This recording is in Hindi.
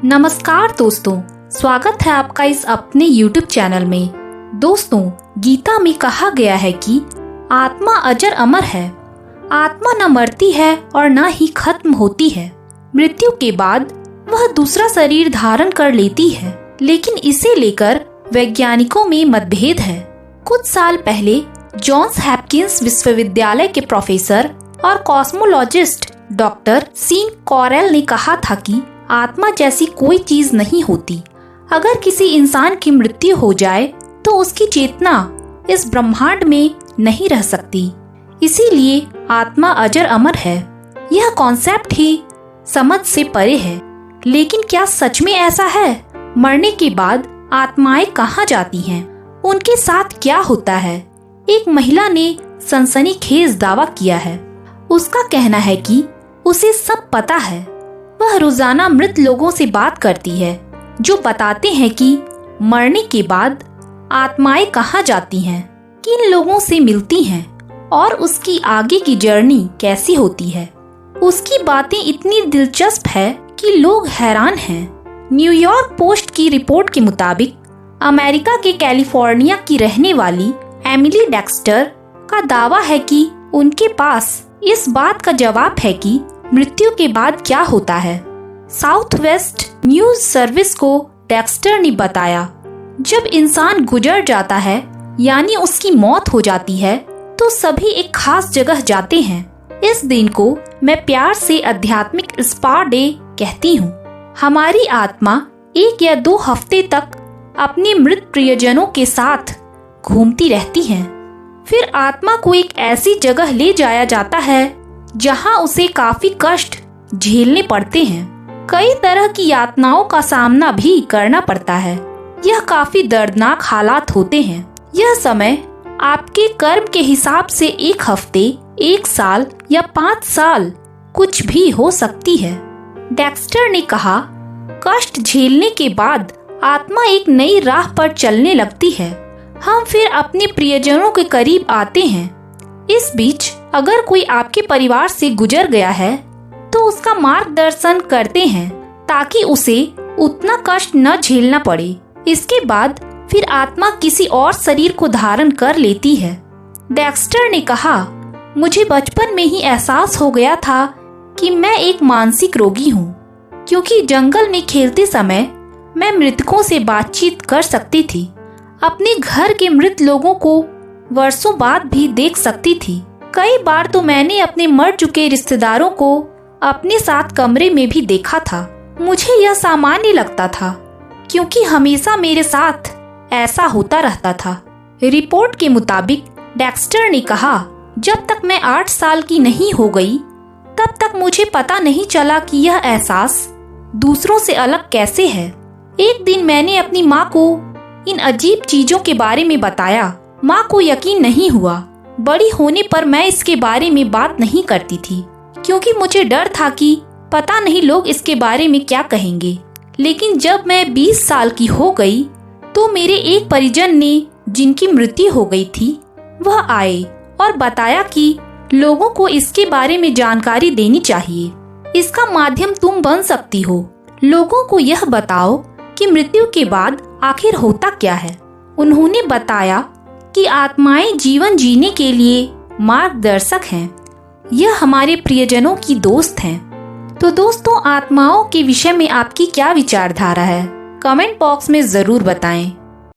नमस्कार दोस्तों, स्वागत है आपका इस अपने YouTube चैनल में। दोस्तों, गीता में कहा गया है कि आत्मा अजर अमर है। आत्मा न मरती है और न ही खत्म होती है। मृत्यु के बाद वह दूसरा शरीर धारण कर लेती है, लेकिन इसे लेकर वैज्ञानिकों में मतभेद है। कुछ साल पहले जॉन्स हॉपकिंस विश्वविद्यालय के प्रोफेसर और कॉस्मोलॉजिस्ट डॉक्टर सीन कॉरेल ने कहा था कि आत्मा जैसी कोई चीज नहीं होती। अगर किसी इंसान की मृत्यु हो जाए तो उसकी चेतना इस ब्रह्मांड में नहीं रह सकती, इसीलिए आत्मा अजर अमर है। यह कॉन्सेप्ट ही समझ से परे है। लेकिन क्या सच में ऐसा है? मरने के बाद आत्माएं कहाँ जाती हैं? उनके साथ क्या होता है? एक महिला ने सनसनीखेज दावा किया है। उसका कहना है कि उसे सब पता है। वह रोजाना मृत लोगों से बात करती है, जो बताते हैं कि मरने के बाद आत्माएं कहाँ जाती हैं, किन लोगों से मिलती हैं और उसकी आगे की जर्नी कैसी होती है। उसकी बातें इतनी दिलचस्प है कि लोग हैरान हैं। न्यूयॉर्क पोस्ट की रिपोर्ट के मुताबिक अमेरिका के कैलिफोर्निया की रहने वाली एमिली डेक्स्टर का दावा है कि उनके पास इस बात का जवाब है कि मृत्यु के बाद क्या होता है। साउथ वेस्ट न्यूज सर्विस को डेक्स्टर ने बताया, जब इंसान गुजर जाता है यानी उसकी मौत हो जाती है तो सभी एक खास जगह जाते हैं। इस दिन को मैं प्यार से आध्यात्मिक स्पा डे कहती हूँ। हमारी आत्मा 1 या 2 हफ्ते तक अपने मृत प्रियजनों के साथ घूमती रहती है। फिर आत्मा को एक ऐसी जगह ले जाया जाता है जहाँ उसे काफी कष्ट झेलने पड़ते हैं। कई तरह की यातनाओं का सामना भी करना पड़ता है। यह काफी दर्दनाक हालात होते हैं। यह समय आपके कर्म के हिसाब से 1 हफ्ते, 1 साल या 5 साल कुछ भी हो सकती है। डेक्स्टर ने कहा, कष्ट झेलने के बाद आत्मा एक नई राह पर चलने लगती है। हम फिर अपने प्रियजनों के करीब आते हैं। इस बीच अगर कोई आपके परिवार से गुजर गया है तो उसका मार्गदर्शन करते हैं ताकि उसे उतना कष्ट न झेलना पड़े। इसके बाद फिर आत्मा किसी और शरीर को धारण कर लेती है। डेक्स्टर ने कहा, मुझे बचपन में ही एहसास हो गया था कि मैं एक मानसिक रोगी हूँ, क्योंकि जंगल में खेलते समय मैं मृतकों से बातचीत कर सकती थी। अपने घर के मृत लोगों को वर्षों बाद भी देख सकती थी। कई बार तो मैंने अपने मर चुके रिश्तेदारों को अपने साथ कमरे में भी देखा था। मुझे यह सामान्य लगता था, क्योंकि हमेशा मेरे साथ ऐसा होता रहता था। रिपोर्ट के मुताबिक डेक्स्टर ने कहा, जब तक मैं 8 साल की नहीं हो गई तब तक मुझे पता नहीं चला कि यह एहसास दूसरों से अलग कैसे है। एक दिन मैंने अपनी माँ को इन अजीब चीजों के बारे में बताया। माँ को यकीन नहीं हुआ। बड़ी होने पर मैं इसके बारे में बात नहीं करती थी, क्योंकि मुझे डर था कि पता नहीं लोग इसके बारे में क्या कहेंगे। लेकिन जब मैं 20 साल की हो गई तो मेरे एक परिजन ने, जिनकी मृत्यु हो गई थी, वह आए और बताया कि लोगों को इसके बारे में जानकारी देनी चाहिए। इसका माध्यम तुम बन सकती हो। लोगों को यह बताओ कि मृत्यु के बाद आखिर होता क्या है। उन्होंने बताया कि आत्माएं जीवन जीने के लिए मार्गदर्शक हैं। यह हमारे प्रियजनों की दोस्त हैं। तो दोस्तों, आत्माओं के विषय में आपकी क्या विचारधारा है? कमेंट बॉक्स में जरूर बताएं।